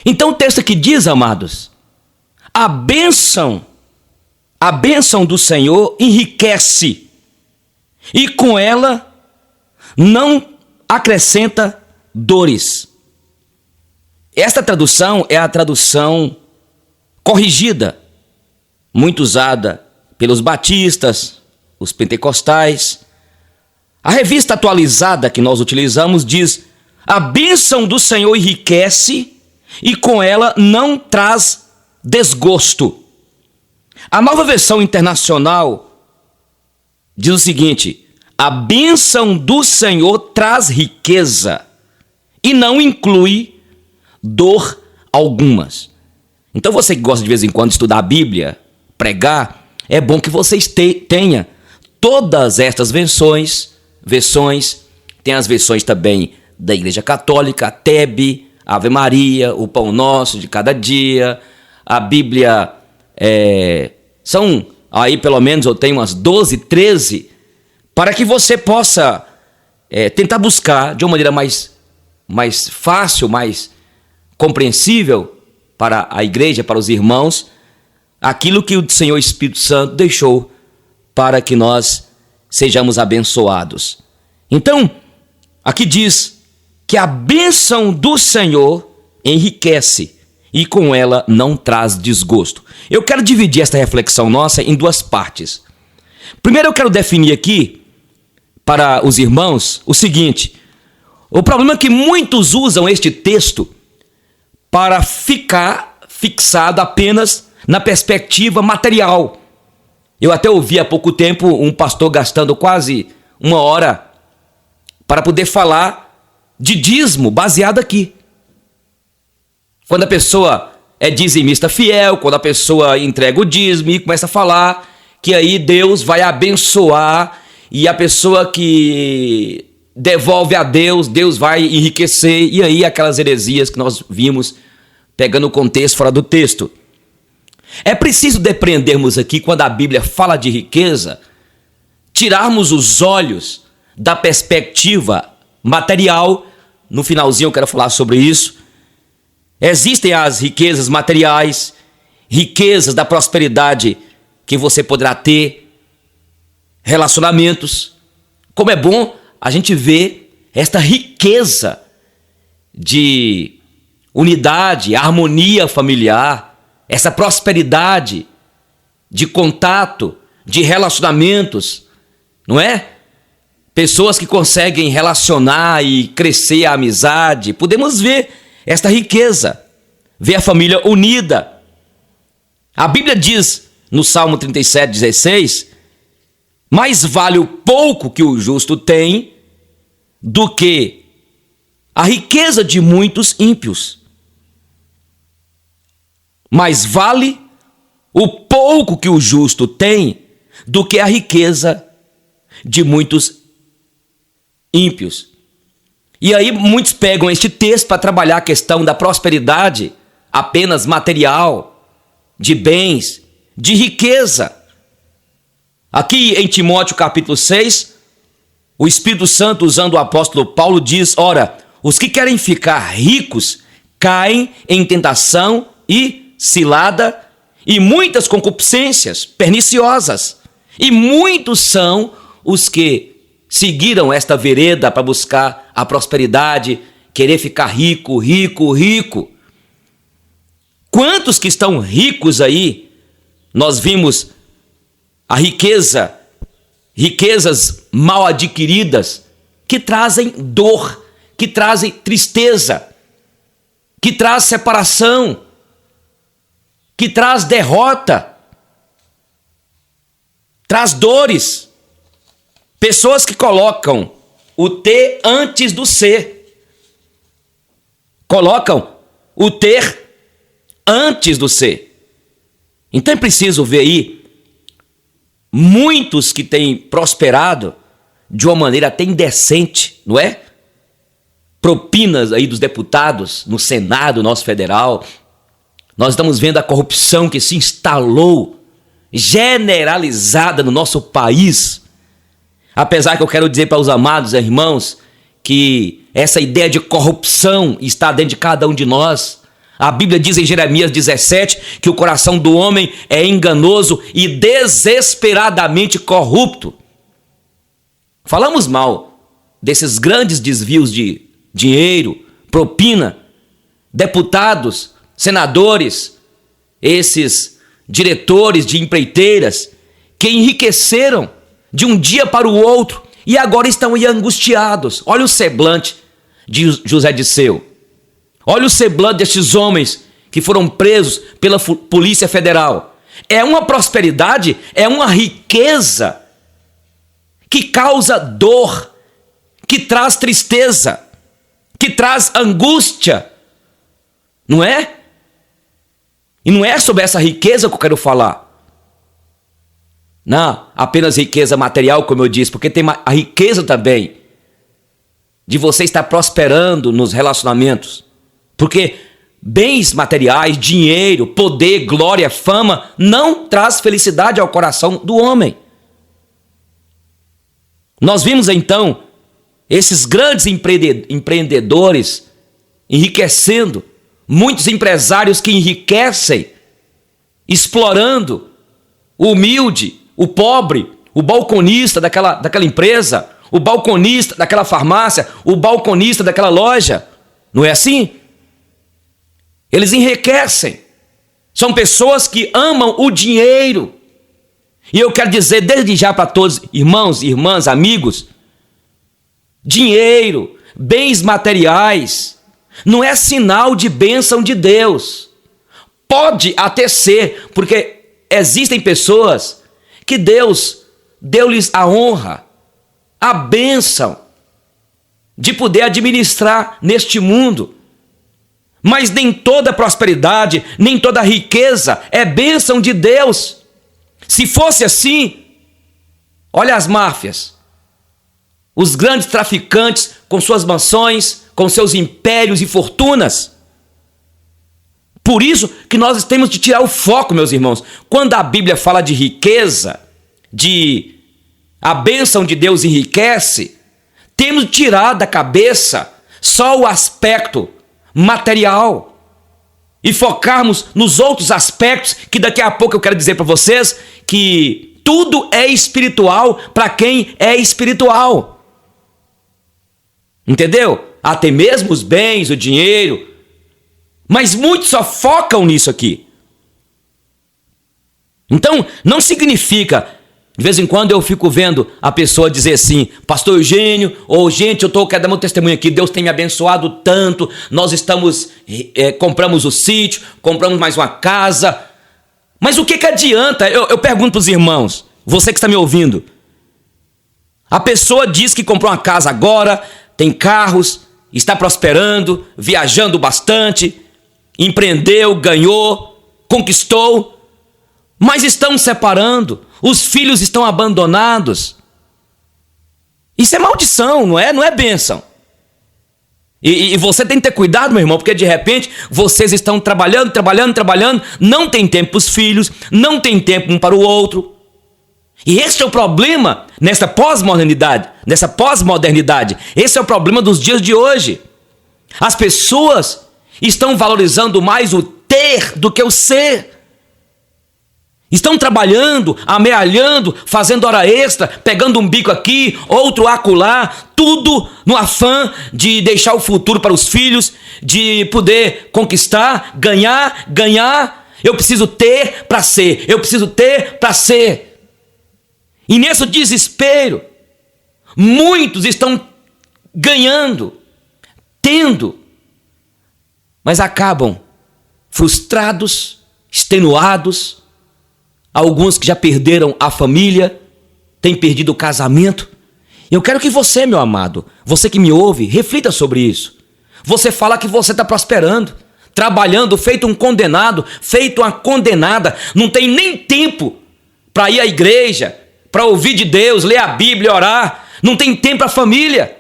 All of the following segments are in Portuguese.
Então o texto aqui diz, amados, a bênção do Senhor enriquece e com ela não acrescenta dores. Esta tradução é a tradução corrigida, muito usada pelos batistas, os pentecostais. A revista atualizada que nós utilizamos diz: a bênção do Senhor enriquece e com ela não traz desgosto. A Nova Versão Internacional diz o seguinte: a bênção do Senhor traz riqueza e não inclui dor algumas. Então você que gosta de vez em quando de estudar a Bíblia, pregar, é bom que vocês tenham todas estas versões. Tem as versões também da Igreja Católica, a TEB, Ave Maria, o Pão Nosso de Cada Dia, a Bíblia, são aí pelo menos eu tenho umas 12, 13, para que você possa tentar buscar de uma maneira mais fácil, mais compreensível para a igreja, para os irmãos, aquilo que o Senhor Espírito Santo deixou para que nós sejamos abençoados. Então, aqui diz que a bênção do Senhor enriquece e com ela não traz desgosto. Eu quero dividir esta reflexão nossa em duas partes. Primeiro eu quero definir aqui para os irmãos o seguinte: o problema é que muitos usam este texto para ficar fixado apenas na perspectiva material. Eu até ouvi há pouco tempo um pastor gastando quase 1 hora para poder falar de dízimo baseado aqui. Quando a pessoa é dizimista fiel, quando a pessoa entrega o dízimo e começa a falar que aí Deus vai abençoar e a pessoa que devolve a Deus, Deus vai enriquecer, e aí aquelas heresias que nós vimos pegando o contexto fora do texto. É preciso depreendermos aqui, quando a Bíblia fala de riqueza, tirarmos os olhos da perspectiva material. No finalzinho eu quero falar sobre isso. Existem as riquezas materiais, riquezas da prosperidade que você poderá ter, relacionamentos. Como é bom a gente ver esta riqueza de unidade, harmonia familiar, essa prosperidade de contato, de relacionamentos, não é? Pessoas que conseguem relacionar e crescer a amizade. Podemos ver esta riqueza, ver a família unida. A Bíblia diz no Salmo 37:16, mais vale o pouco que o justo tem do que a riqueza de muitos ímpios. Mais vale o pouco que o justo tem do que a riqueza de muitos ímpios. E aí muitos pegam este texto para trabalhar a questão da prosperidade apenas material, de bens, de riqueza. Aqui em Timóteo capítulo 6, o Espírito Santo, usando o apóstolo Paulo, diz: ora, os que querem ficar ricos caem em tentação e cilada e muitas concupiscências perniciosas, e muitos são os que seguiram esta vereda para buscar a prosperidade, querer ficar rico. Quantos que estão ricos aí? Nós vimos a riquezas mal adquiridas, que trazem dor, que trazem tristeza, que traz separação, que traz derrota, traz dores. Pessoas que colocam o ter antes do ser. Colocam o ter antes do ser. Então é preciso ver aí muitos que têm prosperado de uma maneira até indecente, não é? Propinas aí dos deputados no Senado nosso federal. Nós estamos vendo a corrupção que se instalou, generalizada no nosso país. Apesar que eu quero dizer para os amados irmãos que essa ideia de corrupção está dentro de cada um de nós. A Bíblia diz em Jeremias 17 que o coração do homem é enganoso e desesperadamente corrupto. Falamos mal desses grandes desvios de dinheiro, propina, deputados, senadores, esses diretores de empreiteiras que enriqueceram de um dia para o outro e agora estão aí angustiados. Olha o semblante de José Disseu. Olha o semblante destes homens que foram presos pela Polícia Federal. É uma prosperidade, é uma riqueza que causa dor, que traz tristeza, que traz angústia, não é? E não é sobre essa riqueza que eu quero falar. Não, apenas riqueza material, como eu disse, porque tem a riqueza também de você estar prosperando nos relacionamentos. Porque bens materiais, dinheiro, poder, glória, fama, não traz felicidade ao coração do homem. Nós vimos então esses grandes empreendedores enriquecendo, muitos empresários que enriquecem, explorando o humilde, o pobre, o balconista daquela empresa, o balconista daquela farmácia, o balconista daquela loja. Não é assim? Eles enriquecem. São pessoas que amam o dinheiro. E eu quero dizer desde já para todos, irmãos, irmãs, amigos, dinheiro, bens materiais, não é sinal de bênção de Deus. Pode até ser, porque existem pessoas que Deus deu-lhes a honra, a bênção de poder administrar neste mundo. Mas nem toda prosperidade, nem toda riqueza é bênção de Deus. Se fosse assim, olha as máfias, os grandes traficantes com suas mansões, com seus impérios e fortunas. Por isso que nós temos de tirar o foco, meus irmãos. Quando a Bíblia fala de riqueza, de a bênção de Deus enriquece, temos de tirar da cabeça só o aspecto material e focarmos nos outros aspectos que daqui a pouco eu quero dizer para vocês que tudo é espiritual para quem é espiritual. Entendeu? Até mesmo os bens, o dinheiro. Mas muitos só focam nisso aqui. Então, não significa, de vez em quando eu fico vendo a pessoa dizer assim, pastor Eugênio, ou gente, quero dar meu testemunho aqui, Deus tem me abençoado tanto, nós compramos o sítio, compramos mais uma casa. Mas o que adianta? Eu pergunto para os irmãos, você que está me ouvindo. A pessoa diz que comprou uma casa agora, tem carros, está prosperando, viajando bastante, empreendeu, ganhou, conquistou, mas estão separando, os filhos estão abandonados. Isso é maldição, não é bênção. E você tem que ter cuidado, meu irmão, porque de repente vocês estão trabalhando, não tem tempo para os filhos, não tem tempo um para o outro. E esse é o problema nessa pós-modernidade, esse é o problema dos dias de hoje. As pessoas estão valorizando mais o ter do que o ser. Estão trabalhando, amealhando, fazendo hora extra, pegando um bico aqui, outro acolá, tudo no afã de deixar o futuro para os filhos, de poder conquistar, ganhar. Eu preciso ter para ser, E nesse desespero, muitos estão ganhando, tendo, mas acabam frustrados, extenuados. Alguns que já perderam a família, têm perdido o casamento. Eu quero que você, meu amado, você que me ouve, reflita sobre isso. Você fala que você está prosperando, trabalhando, feito um condenado, feito uma condenada, não tem nem tempo para ir à igreja, para ouvir de Deus, ler a Bíblia, orar, não tem tempo para a família.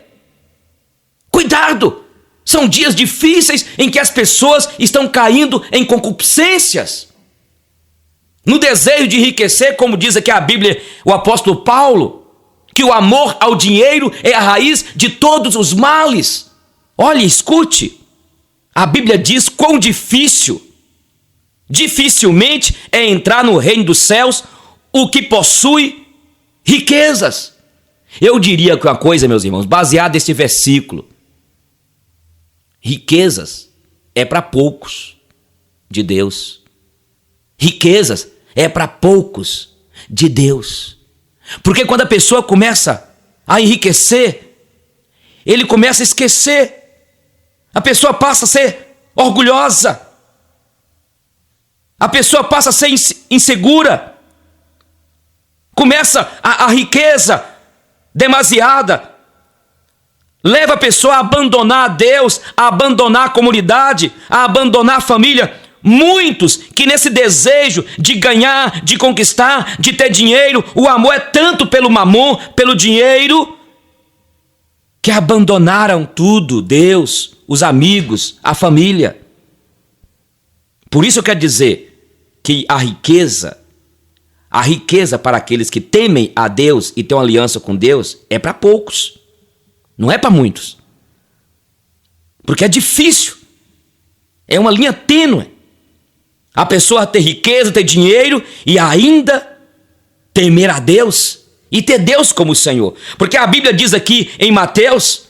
Cuidado! São dias difíceis em que as pessoas estão caindo em concupiscências. No desejo de enriquecer, como diz aqui a Bíblia, o apóstolo Paulo, que o amor ao dinheiro é a raiz de todos os males. Olha, escute. A Bíblia diz quão dificilmente é entrar no reino dos céus o que possui riquezas. Eu diria que uma coisa, meus irmãos, baseado nesse versículo: riquezas é para poucos de Deus. Riquezas é para poucos de Deus. Porque quando a pessoa começa a enriquecer, ele começa a esquecer. A pessoa passa a ser orgulhosa. A pessoa passa a ser insegura. Começa a riqueza demasiada leva a pessoa a abandonar a Deus, a abandonar a comunidade, a abandonar a família. Muitos que nesse desejo de ganhar, de conquistar, de ter dinheiro, o amor é tanto pelo mamon, pelo dinheiro, que abandonaram tudo, Deus, os amigos, a família. Por isso eu quero dizer que a riqueza para aqueles que temem a Deus e têm uma aliança com Deus, é para poucos, não é para muitos. Porque é difícil, é uma linha tênue. A pessoa ter riqueza, ter dinheiro e ainda temer a Deus e ter Deus como Senhor. Porque a Bíblia diz aqui em Mateus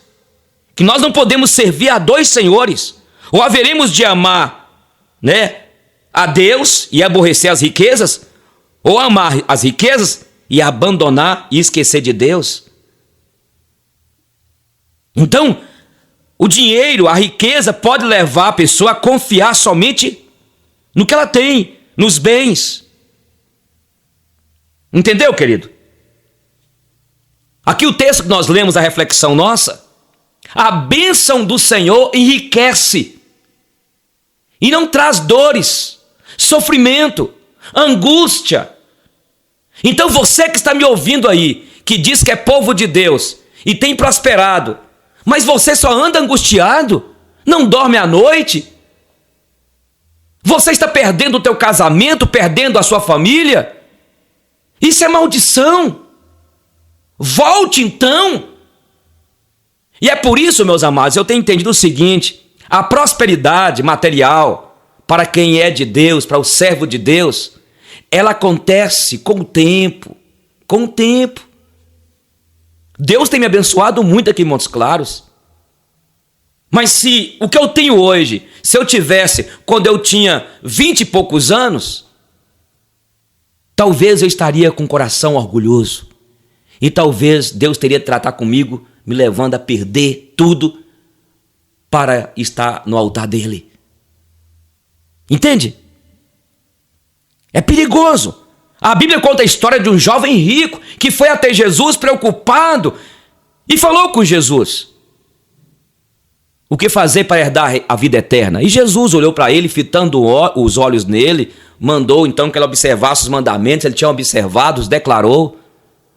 que nós não podemos servir a dois senhores. Ou haveremos de amar, a Deus e aborrecer as riquezas, ou amar as riquezas e abandonar e esquecer de Deus. Então, o dinheiro, a riqueza pode levar a pessoa a confiar somente no que ela tem, nos bens. Entendeu, querido? Aqui o texto que nós lemos, a reflexão nossa: a bênção do Senhor enriquece e não traz dores, sofrimento, angústia. Então você que está me ouvindo aí, que diz que é povo de Deus e tem prosperado, mas você só anda angustiado, não dorme à noite, você está perdendo o teu casamento, perdendo a sua família, isso é maldição. Volte então. E é por isso, meus amados, eu tenho entendido o seguinte: a prosperidade material, para quem é de Deus, para o servo de Deus, ela acontece com o tempo, com o tempo. Deus tem me abençoado muito aqui em Montes Claros. Mas se o que eu tenho hoje, se eu tivesse quando eu tinha 20 e poucos anos, talvez eu estaria com o coração orgulhoso. E talvez Deus teria de tratar comigo, me levando a perder tudo para estar no altar dele. Entende? É perigoso. A Bíblia conta a história de um jovem rico que foi até Jesus preocupado e falou com Jesus: o que fazer para herdar a vida eterna? E Jesus olhou para ele, fitando os olhos nele, mandou então que ele observasse os mandamentos. Ele tinha observado, os declarou.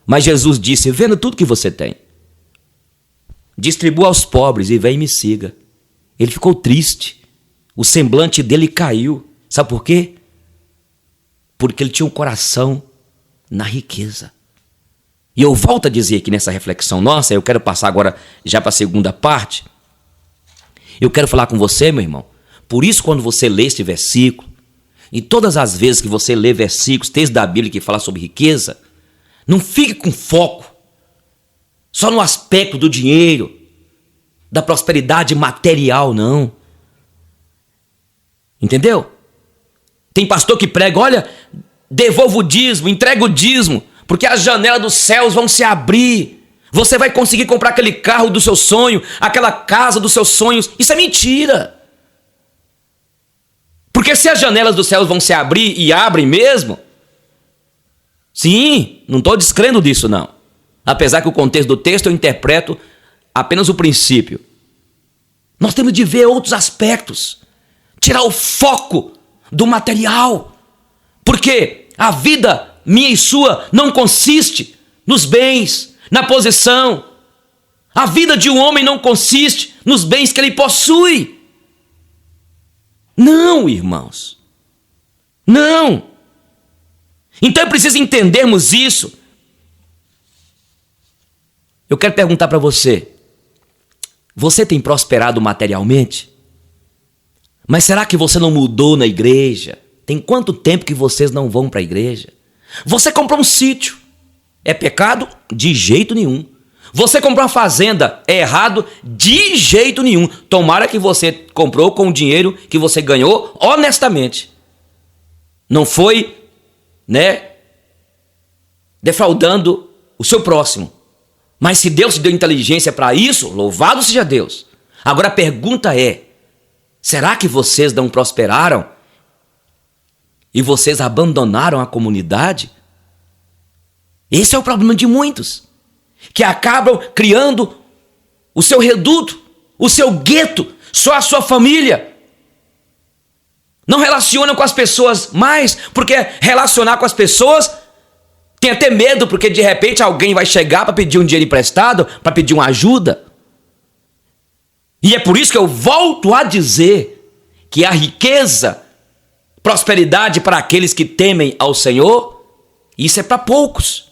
Mas Jesus disse: vendo tudo que você tem, distribua aos pobres e vem e me siga. Ele ficou triste, o semblante dele caiu. Sabe por quê? Porque ele tinha um coração na riqueza. E eu volto a dizer que nessa reflexão nossa, eu quero passar agora já para a segunda parte. Eu quero falar com você, meu irmão. Por isso, quando você lê este versículo, e todas as vezes que você lê versículos, textos da Bíblia que falam sobre riqueza, não fique com foco só no aspecto do dinheiro, da prosperidade material, não. Entendeu? Tem pastor que prega: olha, devolva o dízimo, entrega o dízimo, porque as janelas dos céus vão se abrir. Você vai conseguir comprar aquele carro do seu sonho, aquela casa dos seus sonhos. Isso é mentira. Porque se as janelas dos céus vão se abrir e abrem mesmo, sim, não estou descrendo disso não. Apesar que o contexto do texto eu interpreto apenas o princípio. Nós temos de ver outros aspectos, tirar o foco do material, porque a vida minha e sua não consiste nos bens, na posição. A vida de um homem não consiste nos bens que ele possui. Não, irmãos. Não. Então é preciso entendermos isso. Eu quero perguntar para você: você tem prosperado materialmente? Mas será que você não mudou na igreja? Tem quanto tempo que vocês não vão para a igreja? Você comprou um sítio. É pecado? De jeito nenhum. Você comprou uma fazenda? É errado? De jeito nenhum. Tomara que você comprou com o dinheiro que você ganhou honestamente. Não foi, defraudando o seu próximo. Mas se Deus te deu inteligência para isso, louvado seja Deus. Agora a pergunta é, será que vocês não prosperaram? E vocês abandonaram a comunidade? Esse é o problema de muitos, que acabam criando o seu reduto, o seu gueto, só a sua família. Não relacionam com as pessoas mais, porque relacionar com as pessoas tem até medo, porque de repente alguém vai chegar para pedir um dinheiro emprestado, para pedir uma ajuda. E é por isso que eu volto a dizer que a riqueza, prosperidade para aqueles que temem ao Senhor, isso é para poucos.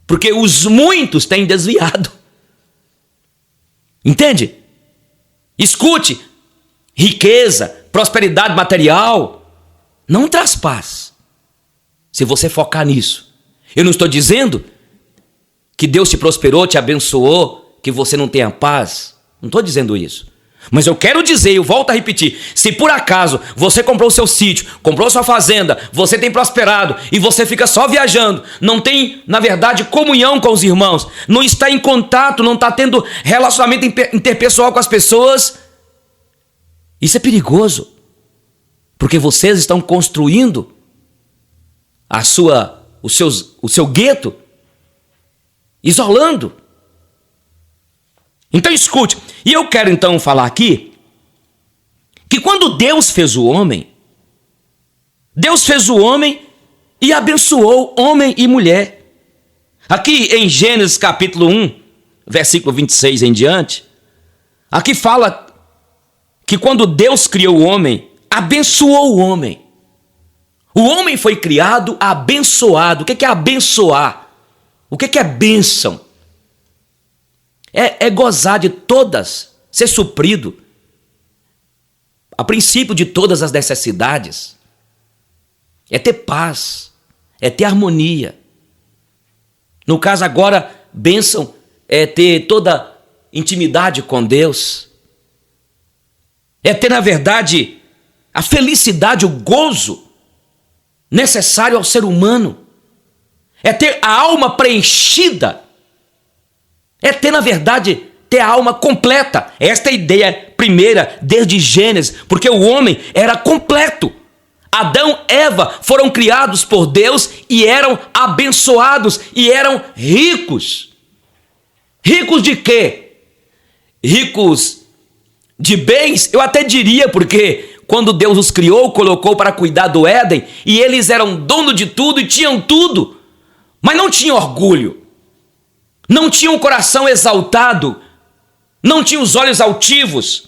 Porque os muitos têm desviado. Entende? Escute, riqueza, prosperidade material, não traz paz. Se você focar nisso. Eu não estou dizendo que Deus te prosperou, te abençoou, que você não tenha paz. Não estou dizendo isso. Mas eu quero dizer, eu volto a repetir, se por acaso você comprou o seu sítio, comprou sua fazenda, você tem prosperado e você fica só viajando, não tem, na verdade, comunhão com os irmãos, não está em contato, não está tendo relacionamento interpessoal com as pessoas, isso é perigoso, porque vocês estão construindo o seu gueto, isolando. Então escute, e eu quero então falar aqui, que quando Deus fez o homem e abençoou homem e mulher. Aqui em Gênesis capítulo 1, versículo 26 em diante, aqui fala que quando Deus criou o homem, abençoou o homem. O homem foi criado abençoado. O que é abençoar? O que é bênção? É gozar de todas, ser suprido, a princípio de todas as necessidades. É ter paz, é ter harmonia. No caso agora, bênção é ter toda intimidade com Deus. É ter, na verdade, a felicidade, o gozo necessário ao ser humano. É ter a alma preenchida. É ter, na verdade, ter a alma completa. Esta é a ideia primeira desde Gênesis, porque o homem era completo. Adão e Eva foram criados por Deus e eram abençoados e eram ricos. Ricos de quê? Ricos de bens? Eu até diria, porque quando Deus os criou, colocou para cuidar do Éden, e eles eram dono de tudo e tinham tudo, mas não tinham orgulho. Não tinham o coração exaltado, não tinham os olhos altivos.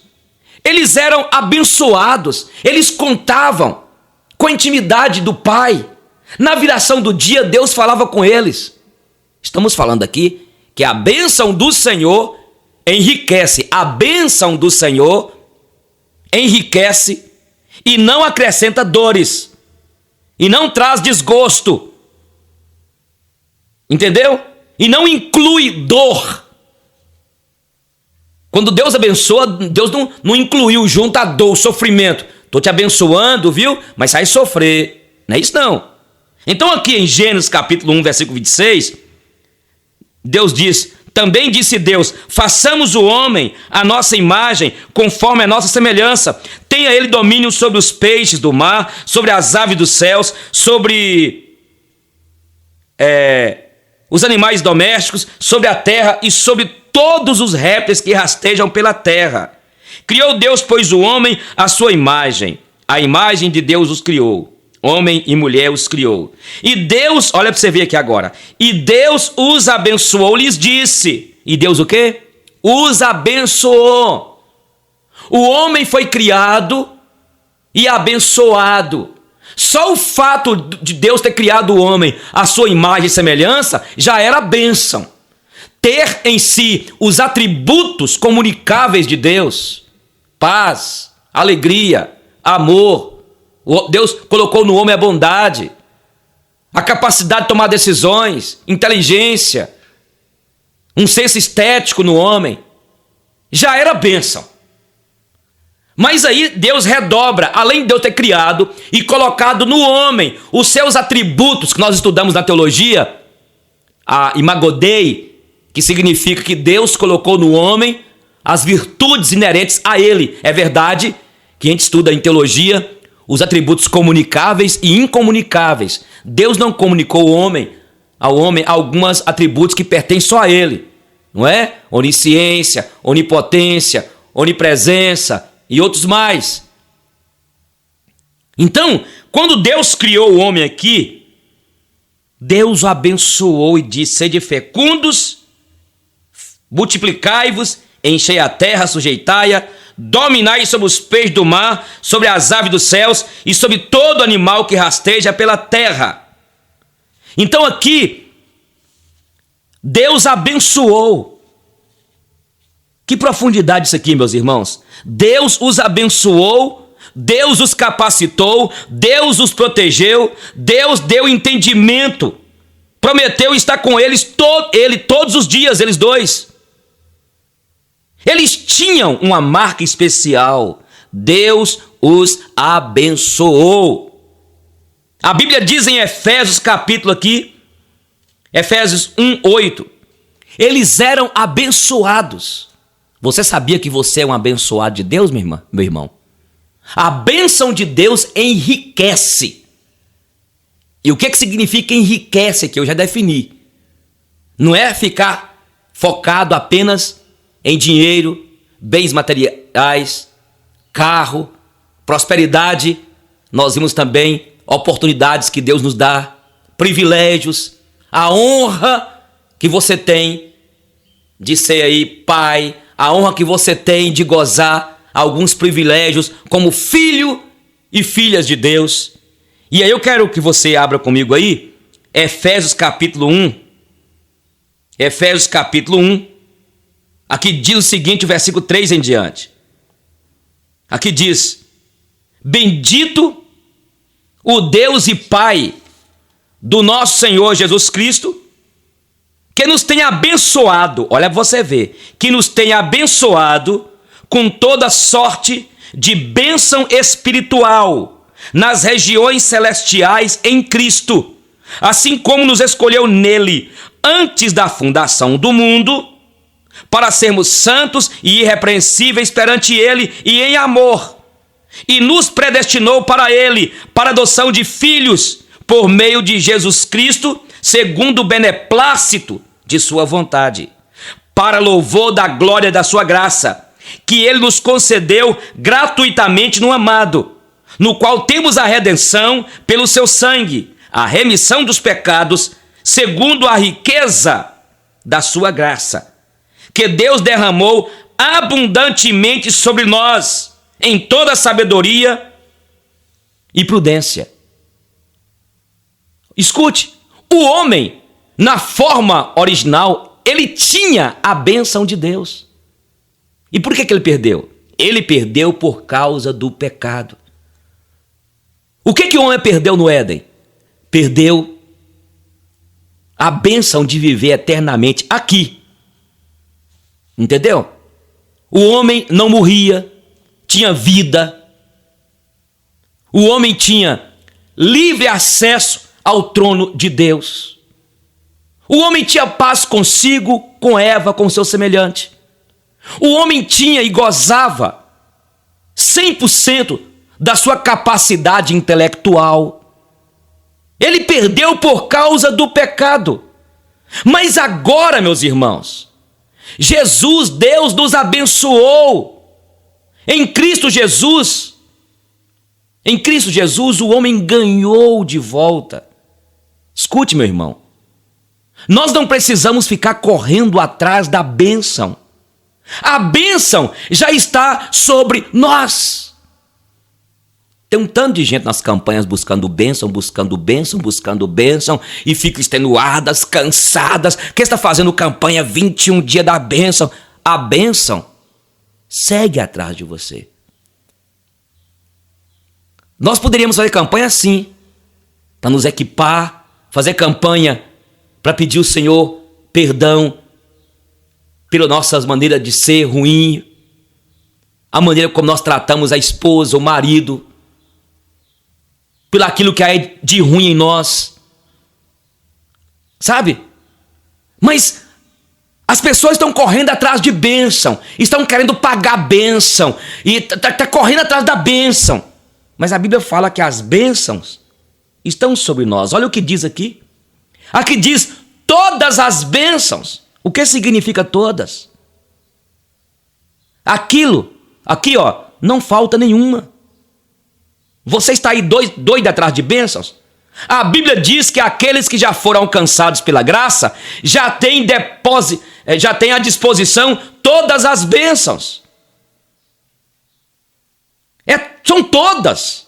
Eles eram abençoados, eles contavam com a intimidade do Pai. Na viração do dia, Deus falava com eles. Estamos falando aqui que a bênção do Senhor enriquece. A bênção do Senhor enriquece e não acrescenta dores, e não traz desgosto. Entendeu? E não inclui dor. Quando Deus abençoa, Deus não incluiu junto a dor, o sofrimento. Estou te abençoando, viu? Mas sai sofrer. Não é isso não. Então aqui em Gênesis capítulo 1, versículo 26, Deus diz: também disse Deus, façamos o homem à nossa imagem, conforme a nossa semelhança. Tenha ele domínio sobre os peixes do mar, sobre as aves dos céus, sobre os animais domésticos, sobre a terra e sobre todos os répteis que rastejam pela terra. Criou Deus, pois, o homem à sua imagem. A imagem de Deus os criou. Homem e mulher os criou. E Deus, olha para você ver aqui agora. E Deus os abençoou, lhes disse. E Deus o quê? Os abençoou. O homem foi criado e abençoado. Só o fato de Deus ter criado o homem à sua imagem e semelhança já era bênção. Ter em si os atributos comunicáveis de Deus, paz, alegria, amor. Deus colocou no homem a bondade, a capacidade de tomar decisões, inteligência, um senso estético no homem. Já era bênção. Mas aí Deus redobra, além de Deus ter criado e colocado no homem os seus atributos, que nós estudamos na teologia, a imago Dei, que significa que Deus colocou no homem as virtudes inerentes a ele. É verdade que a gente estuda em teologia os atributos comunicáveis e incomunicáveis. Deus não comunicou ao homem alguns atributos que pertencem só a ele, não é? Onisciência, onipotência, onipresença e outros mais. Então, quando Deus criou o homem aqui, Deus o abençoou e disse: sede fecundos, multiplicai-vos, enchei a terra, sujeitai-a, dominai sobre os peixes do mar, sobre as aves dos céus e sobre todo animal que rasteja pela terra. Então aqui, Deus abençoou. Que profundidade isso aqui, meus irmãos. Deus os abençoou, Deus os capacitou, Deus os protegeu, Deus deu entendimento, prometeu estar com eles todos os dias, eles dois. Eles tinham uma marca especial. Deus os abençoou. A Bíblia diz em Efésios capítulo aqui, Efésios 1:8, eles eram abençoados. Você sabia que você é um abençoado de Deus, meu irmão? A bênção de Deus enriquece. E o que significa enriquece aqui? Eu já defini. Não é ficar focado apenas em dinheiro, bens materiais, carro, prosperidade. Nós vimos também oportunidades que Deus nos dá, privilégios, a honra que você tem de ser aí pai, a honra que você tem de gozar alguns privilégios como filho e filhas de Deus. E aí eu quero que você abra comigo aí Efésios capítulo 1. Efésios capítulo 1. Aqui diz o seguinte, o versículo 3 em diante. Aqui diz: bendito o Deus e Pai do nosso Senhor Jesus Cristo, que nos tem abençoado, olha você ver, que nos tem abençoado com toda sorte de bênção espiritual nas regiões celestiais em Cristo, assim como nos escolheu nele antes da fundação do mundo, para sermos santos e irrepreensíveis perante ele e em amor, e nos predestinou para ele, para a adoção de filhos, por meio de Jesus Cristo, segundo o beneplácito de sua vontade, para louvor da glória da sua graça, que ele nos concedeu gratuitamente no amado, no qual temos a redenção pelo seu sangue, a remissão dos pecados, segundo a riqueza da sua graça, que Deus derramou abundantemente sobre nós, em toda sabedoria e prudência. Escute, o homem, na forma original, ele tinha a bênção de Deus. E por que ele perdeu? Ele perdeu por causa do pecado. O que o homem perdeu no Éden? Perdeu a bênção de viver eternamente aqui. Entendeu? O homem não morria, tinha vida. O homem tinha livre acesso ao trono de Deus. O homem tinha paz consigo, com Eva, com seu semelhante. O homem tinha e gozava 100% da sua capacidade intelectual. Ele perdeu por causa do pecado. Mas agora, meus irmãos, Jesus, Deus nos abençoou. Em Cristo Jesus, o homem ganhou de volta. Escute, meu irmão, nós não precisamos ficar correndo atrás da bênção. A bênção já está sobre nós. Tem um tanto de gente nas campanhas buscando bênção, e fica extenuadas, cansadas, que está fazendo campanha 21 dias da bênção. A bênção segue atrás de você. Nós poderíamos fazer campanha assim, para nos equipar, fazer campanha para pedir ao Senhor perdão pela nossa maneira de ser ruim, a maneira como nós tratamos a esposa, o marido, pelo aquilo que há de ruim em nós, sabe? Mas as pessoas estão correndo atrás de bênção, estão querendo pagar bênção, e tá correndo atrás da bênção. Mas a Bíblia fala que as bênçãos estão sobre nós. Olha o que diz aqui. Aqui diz todas as bênçãos. O que significa todas? Aquilo, aqui ó, não falta nenhuma. Você está aí doido atrás de bênçãos? A Bíblia diz que aqueles que já foram alcançados pela graça já têm à disposição todas as bênçãos. São todas.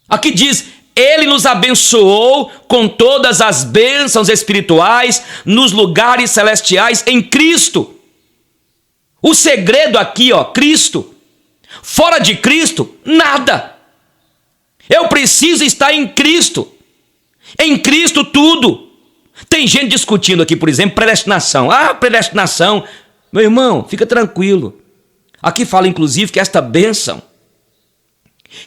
Aqui diz, Ele nos abençoou com todas as bênçãos espirituais nos lugares celestiais em Cristo. O segredo aqui, ó, Cristo. Fora de Cristo, nada. Eu preciso estar em Cristo. Em Cristo tudo. Tem gente discutindo aqui, por exemplo, predestinação. Ah, predestinação. Meu irmão, fica tranquilo. Aqui fala inclusive que esta bênção,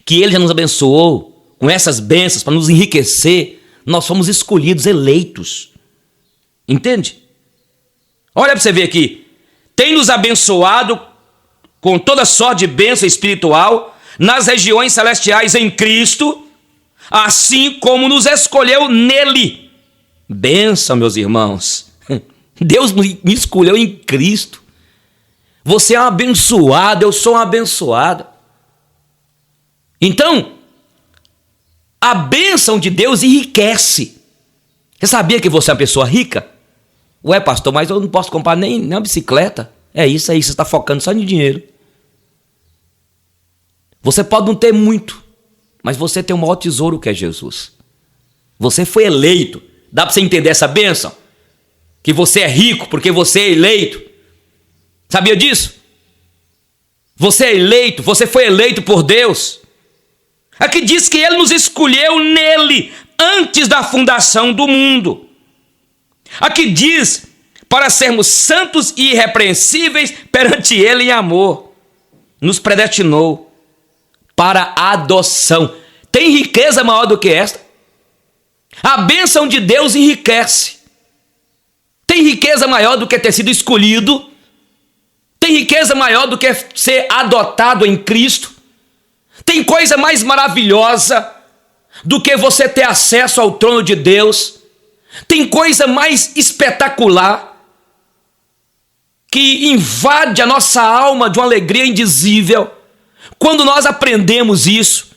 que Ele já nos abençoou com essas bênçãos para nos enriquecer, nós fomos escolhidos, eleitos. Entende? Olha para você ver aqui. Tem nos abençoado com toda sorte de bênção espiritual nas regiões celestiais em Cristo, assim como nos escolheu nele. Bênção, meus irmãos. Deus me escolheu em Cristo. Você é um abençoado, eu sou um abençoado. Então, a bênção de Deus enriquece. Você sabia que você é uma pessoa rica? Ué, pastor, mas eu não posso comprar nem uma bicicleta. É isso aí, você está focando só em dinheiro. Você pode não ter muito, mas você tem o maior tesouro que é Jesus. Você foi eleito. Dá para você entender essa bênção? Que você é rico porque você é eleito. Sabia disso? Você é eleito, você foi eleito por Deus. Aqui diz que Ele nos escolheu nele antes da fundação do mundo. Aqui diz para sermos santos e irrepreensíveis perante Ele em amor. Nos predestinou para a adoção. Tem riqueza maior do que esta? A bênção de Deus enriquece. Tem riqueza maior do que ter sido escolhido? Tem riqueza maior do que ser adotado em Cristo? Tem coisa mais maravilhosa do que você ter acesso ao trono de Deus? Tem coisa mais espetacular que invade a nossa alma de uma alegria indizível quando nós aprendemos isso,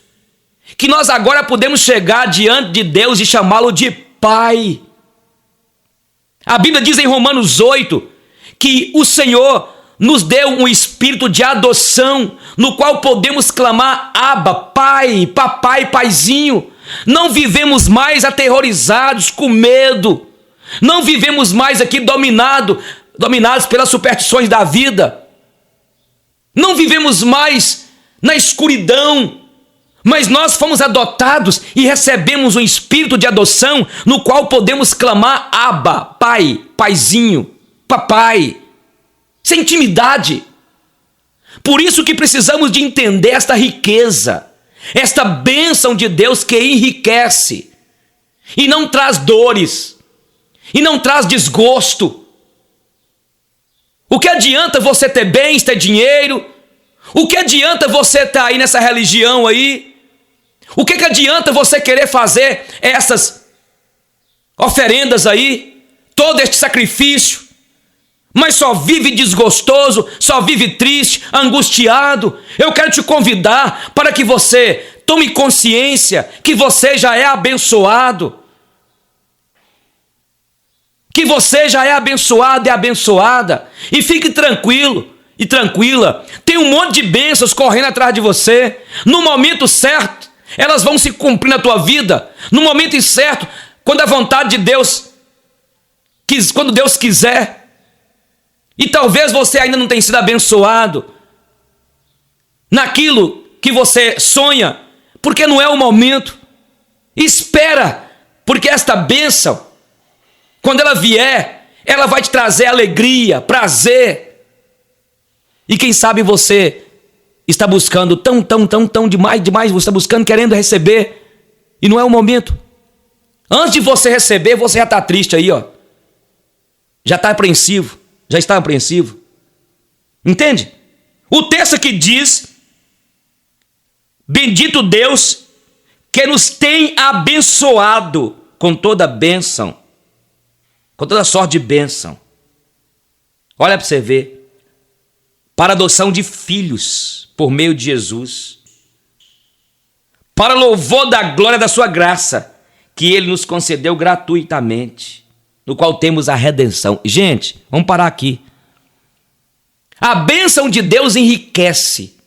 que nós agora podemos chegar diante de Deus e chamá-lo de Pai. A Bíblia diz em Romanos 8 que o Senhor nos deu um espírito de adoção, no qual podemos clamar Abba, Pai, Papai, Paizinho. Não vivemos mais aterrorizados, com medo. Não vivemos mais aqui dominados pelas superstições da vida. Não vivemos mais na escuridão. Mas nós fomos adotados e recebemos um espírito de adoção, no qual podemos clamar Abba, Pai, Paizinho, Papai. Isso é intimidade. Por isso que precisamos de entender esta riqueza, esta bênção de Deus que enriquece e não traz dores, e não traz desgosto. O que adianta você ter bens, ter dinheiro? O que adianta você estar aí nessa religião aí? O que adianta você querer fazer essas oferendas aí? Todo este sacrifício? Mas só vive desgostoso, só vive triste, angustiado. Eu quero te convidar para que você tome consciência que você já é abençoado. Que você já é abençoado e abençoada. E fique tranquilo e tranquila. Tem um monte de bênçãos correndo atrás de você. No momento certo, elas vão se cumprir na tua vida. No momento incerto, quando a vontade de Deus, quando Deus quiser. E talvez você ainda não tenha sido abençoado naquilo que você sonha porque não é o momento. Espera, porque esta bênção, quando ela vier, ela vai te trazer alegria, prazer. E quem sabe você está buscando tão demais, você está buscando, querendo receber, e não é o momento. Antes de você receber, você já está triste aí, ó. Já está apreensivo, já está apreensivo. Entende? O texto que diz: bendito Deus que nos tem abençoado com toda bênção, com toda sorte de bênção. Olha para você ver. Para adoção de filhos por meio de Jesus, para louvor da glória da sua graça, que ele nos concedeu gratuitamente, no qual temos a redenção. Gente, vamos parar aqui. A bênção de Deus enriquece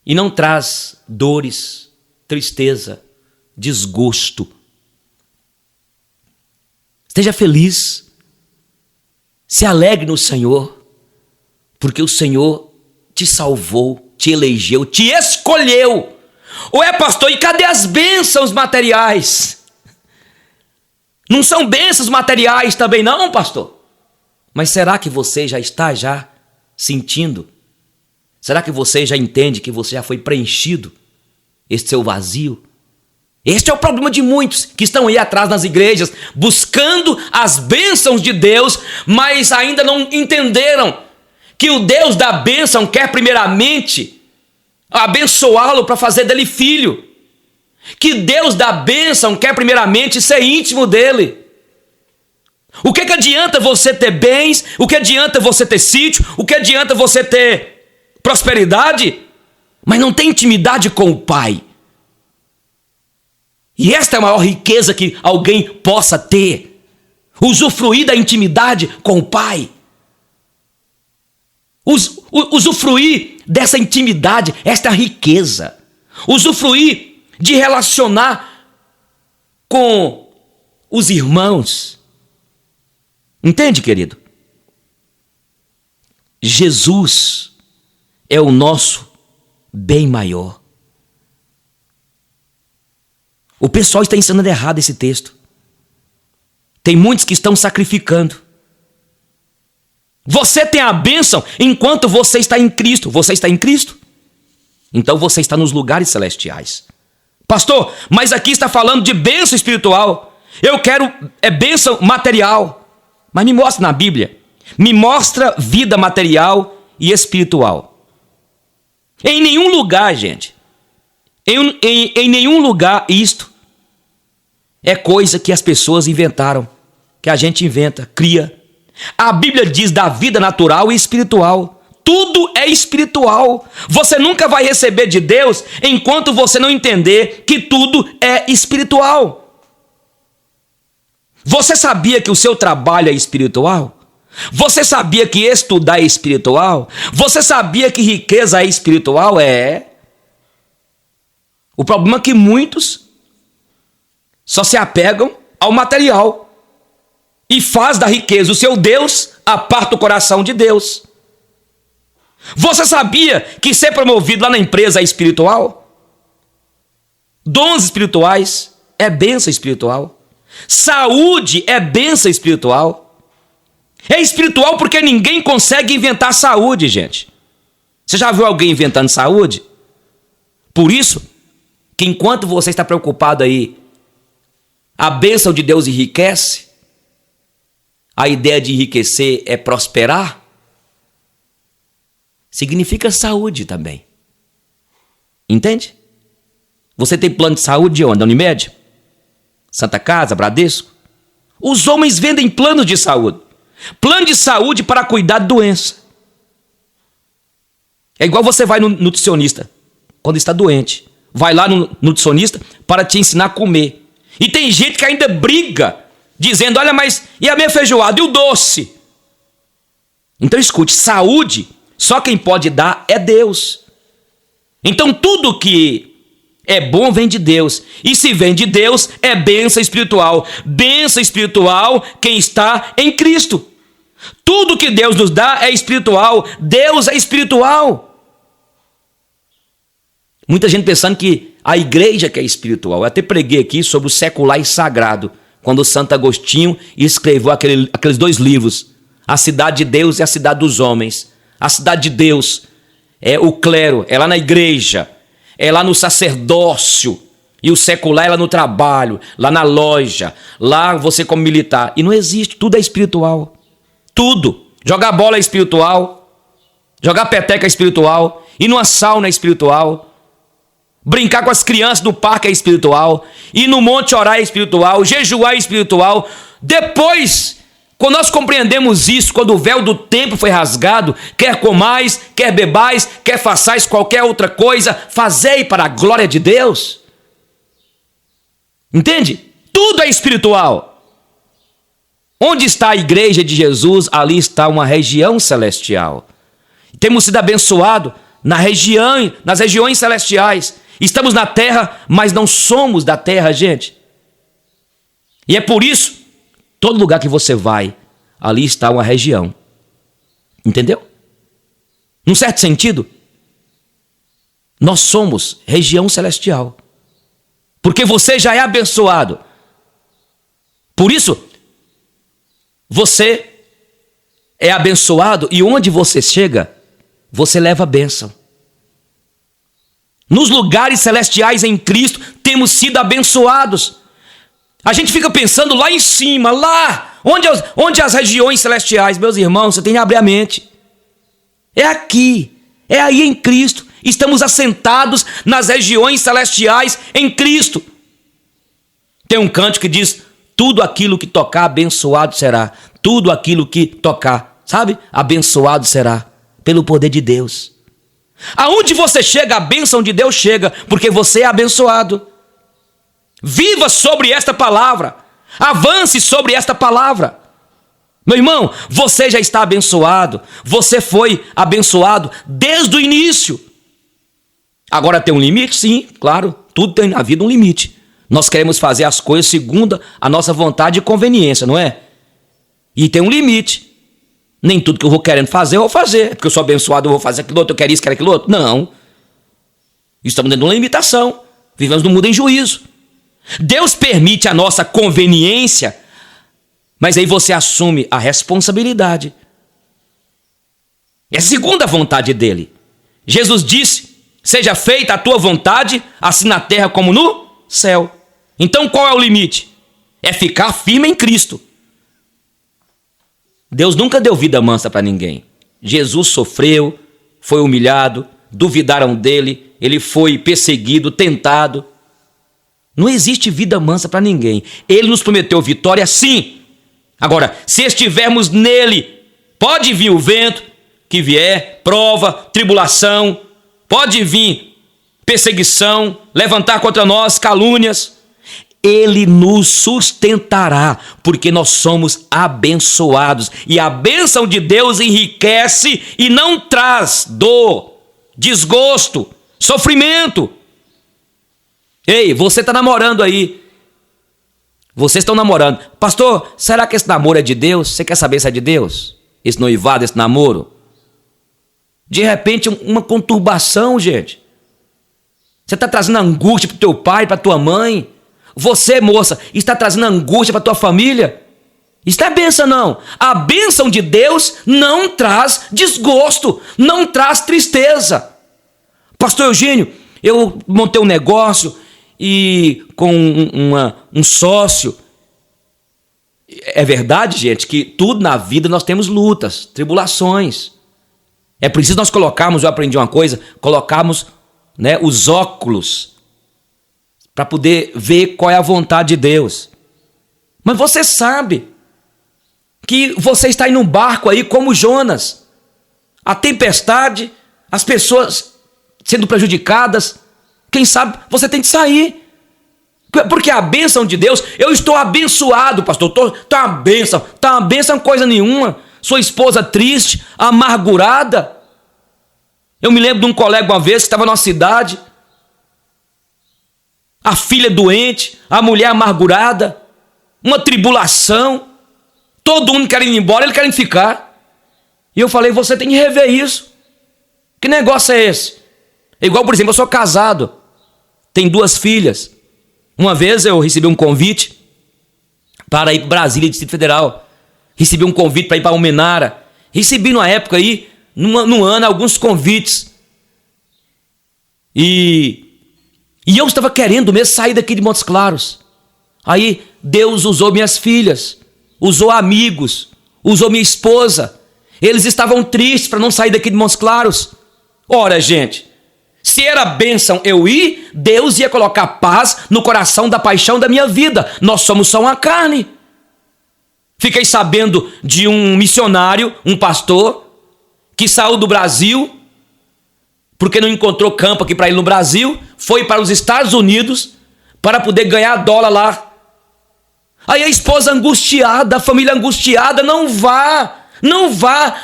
e não traz dores, tristeza, desgosto. Esteja feliz, se alegre no Senhor, porque o Senhor te salvou, te elegeu, te escolheu. Ué, pastor, e cadê as bênçãos materiais? Não são bênçãos materiais também não, pastor? Mas será que você já está sentindo? Será que você já entende que você já foi preenchido? Este seu vazio? Este é o problema de muitos que estão aí atrás nas igrejas, buscando as bênçãos de Deus, mas ainda não entenderam que o Deus da bênção quer primeiramente abençoá-lo para fazer dele filho. Que Deus da bênção quer primeiramente ser íntimo dele. O que adianta você ter bens? O que adianta você ter sítio? O que adianta você ter prosperidade, mas não tem intimidade com o Pai? E esta é a maior riqueza que alguém possa ter. Usufruir da intimidade com o Pai. Usufruir dessa intimidade, esta riqueza. Usufruir de relacionar com os irmãos. Entende, querido? Jesus é o nosso bem maior. O pessoal está ensinando errado esse texto. Tem muitos que estão sacrificando. Você tem a bênção enquanto você está em Cristo. Você está em Cristo? Então você está nos lugares celestiais. Pastor, mas aqui está falando de bênção espiritual. Eu quero bênção material. Mas me mostra na Bíblia. Me mostra vida material e espiritual. Em nenhum lugar, gente. Em nenhum lugar isto é coisa que as pessoas inventaram. Que a gente inventa, cria. A Bíblia diz da vida natural e espiritual. Tudo é espiritual. Você nunca vai receber de Deus enquanto você não entender que tudo é espiritual. Você sabia que o seu trabalho é espiritual? Você sabia que estudar é espiritual? Você sabia que riqueza é espiritual? É. O problema é que muitos só se apegam ao material. E faz da riqueza o seu Deus, aparta o coração de Deus. Você sabia que ser promovido lá na empresa é espiritual? Dons espirituais é bênção espiritual. Saúde é bênção espiritual. É espiritual porque ninguém consegue inventar saúde, gente. Você já viu alguém inventando saúde? Por isso, que enquanto você está preocupado aí, a bênção de Deus enriquece. A ideia de enriquecer é prosperar. Significa saúde também. Entende? Você tem plano de saúde de onde? Da Unimed? Santa Casa, Bradesco? Os homens vendem planos de saúde. Plano de saúde para cuidar de doença. É igual você vai no nutricionista quando está doente. Vai lá no nutricionista para te ensinar a comer. E tem gente que ainda briga, dizendo, olha, mas e a minha feijoada? E o doce? Então escute, saúde, só quem pode dar é Deus. Então tudo que é bom vem de Deus. E se vem de Deus, é bênção espiritual. Bênção espiritual quem está em Cristo. Tudo que Deus nos dá é espiritual. Deus é espiritual. Muita gente pensando que a igreja que é espiritual. Eu até preguei aqui sobre o secular e sagrado, quando Santo Agostinho escreveu aqueles 2 livros, A Cidade de Deus e A Cidade dos Homens. A cidade de Deus é o clero, é lá na igreja, é lá no sacerdócio. E o secular é lá no trabalho, lá na loja, lá você como militar. E não existe, tudo é espiritual. Tudo. Jogar bola é espiritual, jogar peteca é espiritual, ir numa sauna é espiritual, brincar com as crianças no parque é espiritual, ir no monte orar é espiritual, jejuar é espiritual. Depois, quando nós compreendemos isso, quando o véu do templo foi rasgado, quer comais, quer bebais, quer façais qualquer outra coisa, fazei para a glória de Deus. Entende? Tudo é espiritual. Onde está a igreja de Jesus, ali está uma região celestial. Temos sido abençoados nas regiões celestiais. Estamos na terra, mas não somos da terra, gente. E é por isso, todo lugar que você vai, ali está uma região. Entendeu? Num certo sentido, nós somos região celestial. Porque você já é abençoado. Por isso, você é abençoado e onde você chega, você leva a bênção. Nos lugares celestiais em Cristo, temos sido abençoados. A gente fica pensando lá em cima, lá, onde as regiões celestiais, meus irmãos, você tem que abrir a mente. É aqui, é aí em Cristo. Estamos assentados nas regiões celestiais em Cristo. Tem um cântico que diz: tudo aquilo que tocar, abençoado será. Tudo aquilo que tocar, sabe? Abençoado será, pelo poder de Deus. Aonde você chega, a bênção de Deus chega, porque você é abençoado. Viva sobre esta palavra. Avance sobre esta palavra. Meu irmão, você já está abençoado. Você foi abençoado desde o início. Agora tem um limite? Sim, claro. Tudo tem na vida um limite. Nós queremos fazer as coisas segundo a nossa vontade e conveniência, não é? E tem um limite. Nem tudo que eu vou querendo fazer, eu vou fazer. Porque eu sou abençoado, eu vou fazer aquilo outro, eu quero isso, quero aquilo outro. Não. Estamos dentro de uma limitação. Vivemos num mundo em juízo. Deus permite a nossa conveniência, mas aí você assume a responsabilidade. É segundo a vontade dele. Jesus disse: seja feita a tua vontade, assim na terra como no céu. Então qual é o limite? É ficar firme em Cristo. Deus nunca deu vida mansa para ninguém. Jesus sofreu, foi humilhado, duvidaram dele, ele foi perseguido, tentado. Não existe vida mansa para ninguém. Ele nos prometeu vitória, sim. Agora, se estivermos nele, pode vir o vento que vier, prova, tribulação, pode vir perseguição, levantar contra nós calúnias. Ele nos sustentará, porque nós somos abençoados. E a bênção de Deus enriquece e não traz dor, desgosto, sofrimento. Ei, você está namorando aí. Vocês estão namorando. Pastor, será que esse namoro é de Deus? Você quer saber se é de Deus? Esse noivado, esse namoro? De repente, uma conturbação, gente. Você está trazendo angústia para o teu pai, para a tua mãe. Você, moça, está trazendo angústia para a tua família. Isso não é bênção, não. A bênção de Deus não traz desgosto, não traz tristeza. Pastor Eugênio, eu montei um negócio e com um sócio. É verdade, gente, que tudo na vida nós temos lutas, tribulações. É preciso nós colocarmos, eu aprendi uma coisa, colocarmos, né, os óculos para poder ver qual é a vontade de Deus. Mas você sabe que você está em um barco aí como Jonas. A tempestade, as pessoas sendo prejudicadas. Quem sabe você tem que sair. Porque a bênção de Deus, eu estou abençoado, pastor. Tá uma bênção coisa nenhuma. Sua esposa triste, amargurada. Eu me lembro de um colega uma vez que estava numa cidade. A filha doente, a mulher amargurada, uma tribulação, todo mundo querendo ir embora, ele querendo ficar. E eu falei, você tem que rever isso. Que negócio é esse? É igual, por exemplo, eu sou casado tem 2 filhas. Uma vez eu recebi um convite para ir para Brasília, Distrito Federal. Recebi um convite para ir para Almenara. Recebi na época aí, num ano, alguns convites. E eu estava querendo mesmo sair daqui de Montes Claros. Aí Deus usou minhas filhas, usou amigos, usou minha esposa. Eles estavam tristes para não sair daqui de Montes Claros. Ora, gente, se era bênção eu ir, Deus ia colocar paz no coração da paixão da minha vida. Nós somos só uma carne. Fiquei sabendo de um missionário, um pastor, que saiu do Brasil, porque não encontrou campo aqui para ir no Brasil, foi para os Estados Unidos para poder ganhar dólar lá. Aí a esposa angustiada, a família angustiada, não vá.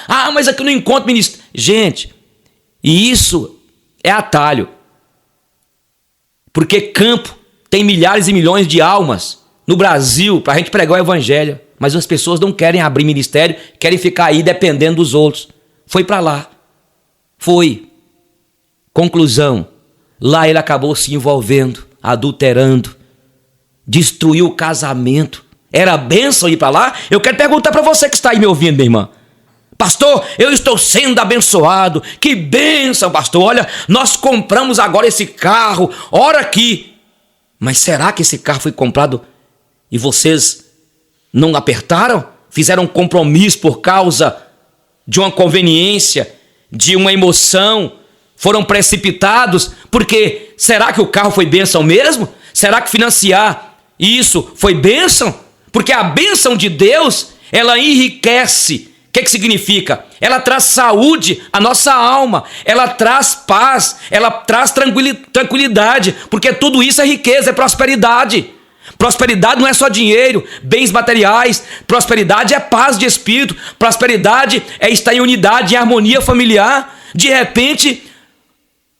Ah, mas aqui eu não encontro ministro. Gente, e isso é atalho. Porque campo tem milhares e milhões de almas no Brasil para a gente pregar o evangelho. Mas as pessoas não querem abrir ministério, querem ficar aí dependendo dos outros. Foi para lá. Foi. Conclusão. Lá ele acabou se envolvendo, adulterando. Destruiu o casamento. Era bênção ir para lá? Eu quero perguntar para você que está aí me ouvindo, minha irmã. Pastor, eu estou sendo abençoado. Que bênção, pastor. Olha, nós compramos agora esse carro. Ora aqui. Mas será que esse carro foi comprado e vocês não apertaram? Fizeram um compromisso por causa de uma conveniência, de uma emoção? Foram precipitados? Porque será que o carro foi bênção mesmo? Será que financiar isso foi bênção? Porque a bênção de Deus, ela enriquece. O que significa? Ela traz saúde à nossa alma, ela traz paz, ela traz tranquilidade, porque tudo isso é riqueza, é prosperidade. Prosperidade não é só dinheiro, bens materiais. Prosperidade é paz de espírito. Prosperidade é estar em unidade, em harmonia familiar. De repente,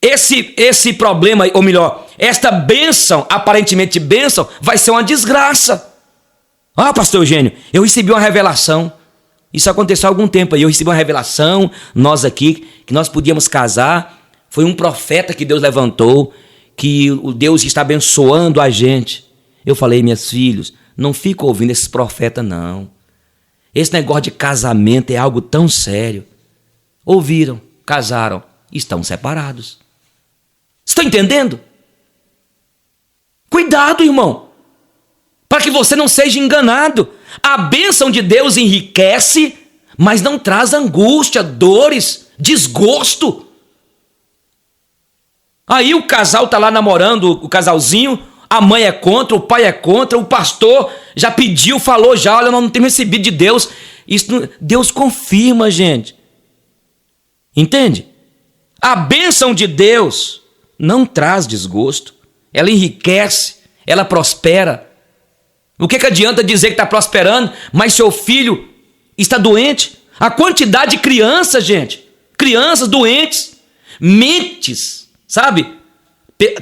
esse problema, ou melhor, esta bênção, aparentemente bênção, vai ser uma desgraça. Ah, pastor Eugênio, eu recebi uma revelação. Isso aconteceu há algum tempo aí. Eu recebi uma revelação, nós aqui, que nós podíamos casar. Foi um profeta que Deus levantou, que o Deus está abençoando a gente. Eu falei, meus filhos, não fica ouvindo esses profetas, não. Esse negócio de casamento é algo tão sério. Ouviram, casaram, estão separados. Estão entendendo? Cuidado, irmão, para que você não seja enganado. A bênção de Deus enriquece, mas não traz angústia, dores, desgosto. Aí o casal está lá namorando, o casalzinho, a mãe é contra, o pai é contra, o pastor já pediu, falou já, olha, nós não temos recebido de Deus. Isso, Deus confirma, gente. Entende? A bênção de Deus não traz desgosto, ela enriquece, ela prospera. O que adianta dizer que está prosperando, mas seu filho está doente? A quantidade de crianças, gente, crianças doentes, mentes, sabe?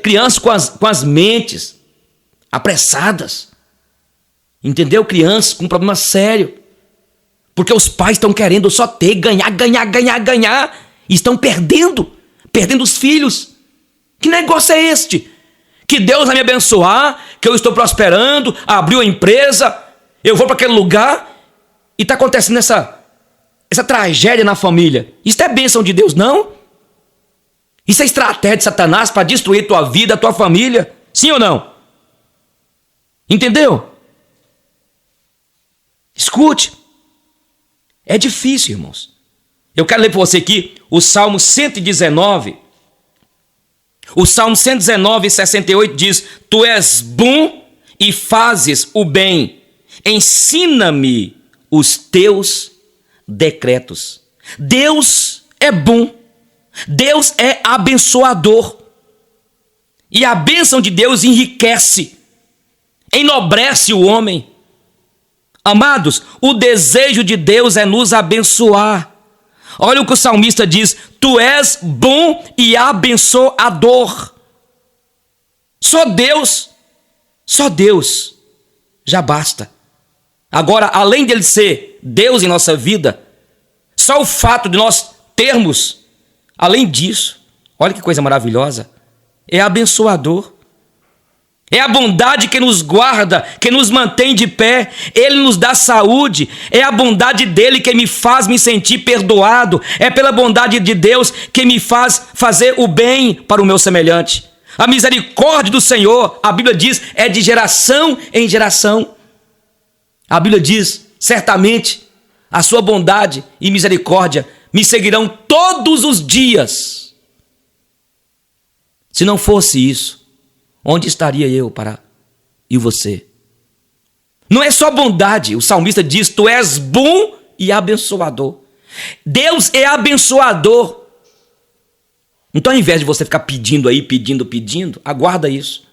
Crianças com as mentes apressadas, entendeu? Crianças com problema sério, porque os pais estão querendo só ter, ganhar, e estão perdendo os filhos. Que negócio é este? Que Deus vai me abençoar, que eu estou prosperando, abriu a empresa, eu vou para aquele lugar e está acontecendo essa tragédia na família. Isso é bênção de Deus, não? Isso é estratégia de Satanás para destruir tua vida, tua família. Sim ou não? Entendeu? Escute. É difícil, irmãos. Eu quero ler para você aqui o Salmo 119. O Salmo 119, 68 diz: Tu és bom e fazes o bem. Ensina-me os teus decretos. Deus é bom. Deus é abençoador. E a bênção de Deus enriquece, enobrece o homem. Amados, o desejo de Deus é nos abençoar. Olha o que o salmista diz: Tu és bom e abençoador. Só Deus já basta. Agora, além dele ser Deus em nossa vida, só o fato de nós termos, além disso, olha que coisa maravilhosa, é abençoador. É a bondade que nos guarda, que nos mantém de pé. Ele nos dá saúde. É a bondade dele que me faz me sentir perdoado. É pela bondade de Deus que me faz fazer o bem para o meu semelhante. A misericórdia do Senhor, a Bíblia diz, é de geração em geração. A Bíblia diz, certamente, a sua bondade e misericórdia me seguirão todos os dias. Se não fosse isso, onde estaria eu e você? Não é só bondade. O salmista diz, tu és bom e abençoador. Deus é abençoador. Então, ao invés de você ficar pedindo aí, pedindo, aguarda isso.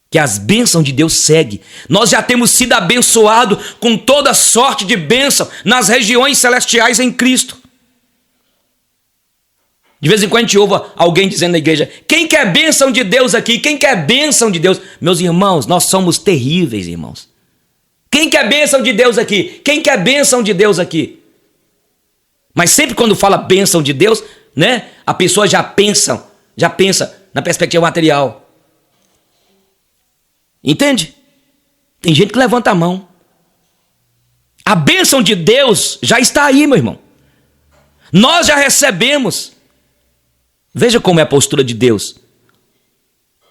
Que as bênçãos de Deus seguem. Nós já temos sido abençoados com toda sorte de bênção nas regiões celestiais em Cristo. De vez em quando a gente ouve alguém dizendo na igreja, quem quer bênção de Deus aqui? Quem quer bênção de Deus? Meus irmãos, nós somos terríveis, irmãos. Quem quer bênção de Deus aqui? Quem quer bênção de Deus aqui? Mas sempre quando fala bênção de Deus, né, a pessoa já pensa na perspectiva material. Entende? Tem gente que levanta a mão. A bênção de Deus já está aí, meu irmão. Nós já recebemos. Veja como é a postura de Deus.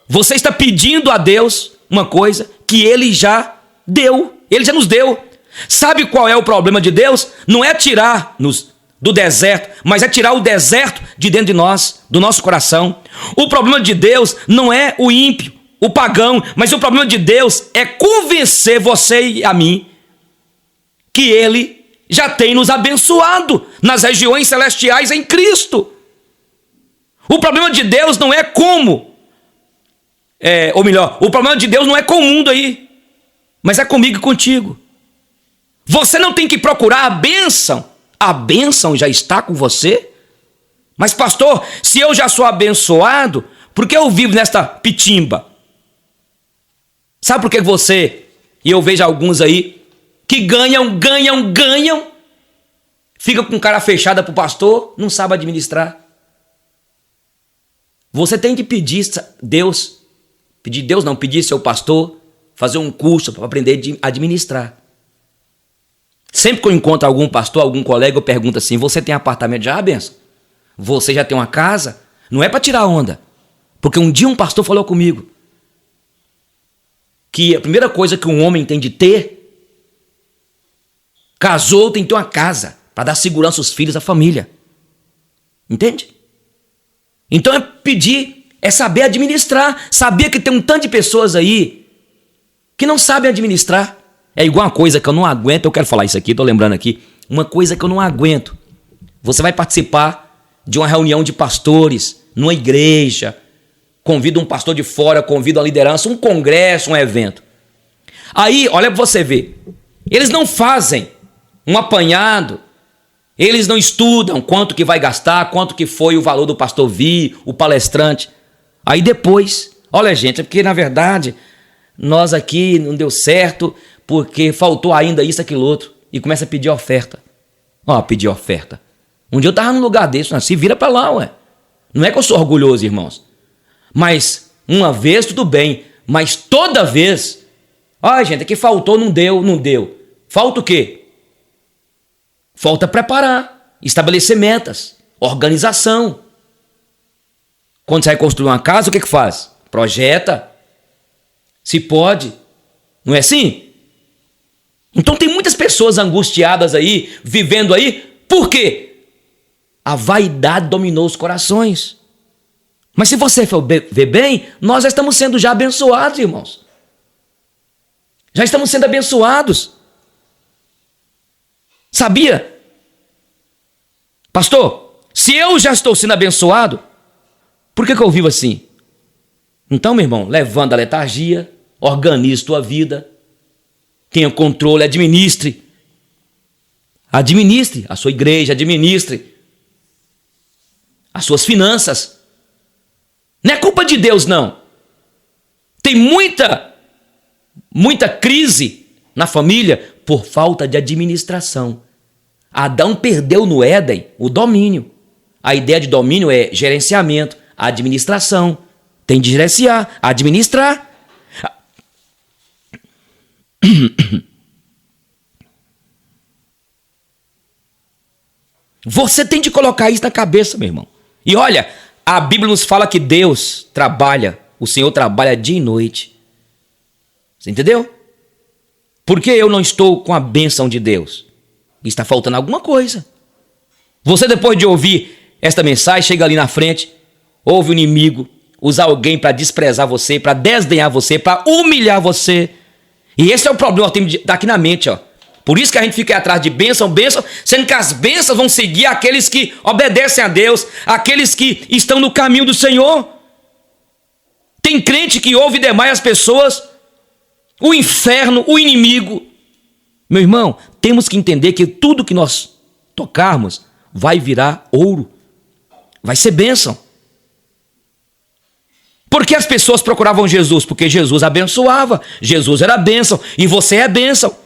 Você está pedindo a Deus uma coisa que Ele já deu. Ele já nos deu. Sabe qual é o problema de Deus? Não é tirar-nos do deserto, mas é tirar o deserto de dentro de nós, do nosso coração. O problema de Deus não é o ímpio, o pagão, mas o problema de Deus é convencer você e a mim que Ele já tem nos abençoado nas regiões celestiais em Cristo. O problema de Deus não é o problema de Deus não é com o mundo aí, mas é comigo e contigo. Você não tem que procurar a bênção já está com você. Mas pastor, se eu já sou abençoado, por que eu vivo nesta pitimba? Sabe por que você, e eu vejo alguns aí, que ganham, fica com cara fechada pro pastor, não sabe administrar. Você tem que pedir seu pastor, fazer um curso para aprender a administrar. Sempre que eu encontro algum pastor, algum colega, eu pergunto assim, você tem apartamento já, benção? Você já tem uma casa? Não é para tirar onda. Porque um dia um pastor falou comigo que a primeira coisa que um homem tem de ter, casou, tem que ter uma casa para dar segurança aos filhos, à família. Entende? Então é saber administrar. Sabia que tem um tanto de pessoas aí que não sabem administrar. É igual uma coisa que eu não aguento, eu quero falar isso aqui, tô lembrando aqui, uma coisa que eu não aguento. Você vai participar de uma reunião de pastores, numa igreja, convida um pastor de fora, convida a liderança, um congresso, um evento. Aí, olha para você ver, eles não fazem um apanhado, eles não estudam quanto que vai gastar, quanto que foi o valor do pastor vir, o palestrante. Aí depois, olha gente, é porque na verdade, nós aqui não deu certo, porque faltou ainda isso, aquilo, outro. E começa a pedir oferta. Pedir oferta. Um dia eu estava num lugar desse, se vira para lá, ué. Não é que eu sou orgulhoso, irmãos. Mas uma vez tudo bem. Mas toda vez... gente, aqui faltou, não deu. Falta o quê? Falta preparar, estabelecer metas, organização. Quando você vai construir uma casa, o que faz? Projeta. Se pode. Não é assim? Então tem muitas pessoas angustiadas aí, vivendo aí, por quê? A vaidade dominou os corações. Mas se você for ver bem, nós já estamos sendo já abençoados, irmãos. Já estamos sendo abençoados. Sabia? Pastor, se eu já estou sendo abençoado, por que eu vivo assim? Então, meu irmão, levando a letargia, organize tua vida, tenha controle, administre a sua igreja, administre as suas finanças. Não é culpa de Deus, não. Tem muita crise na família por falta de administração. Adão perdeu no Éden o domínio. A ideia de domínio é gerenciamento, administração. Tem de gerenciar, administrar. Você tem de colocar isso na cabeça, meu irmão. E olha, a Bíblia nos fala que Deus trabalha, o Senhor trabalha dia e noite. Você entendeu? Por que eu não estou com a bênção de Deus? Está faltando alguma coisa. Você, depois de ouvir esta mensagem, chega ali na frente, ouve o inimigo usar alguém para desprezar você, para desdenhar você, para humilhar você. E esse é o problema que temos aqui na mente, ó. Por isso que a gente fica aí atrás de bênção, sendo que as bênçãos vão seguir aqueles que obedecem a Deus, aqueles que estão no caminho do Senhor. Tem crente que ouve demais as pessoas, o inferno, o inimigo. Meu irmão, temos que entender que tudo que nós tocarmos vai virar ouro, vai ser bênção. Por que as pessoas procuravam Jesus? Porque Jesus abençoava, Jesus era bênção e você é bênção.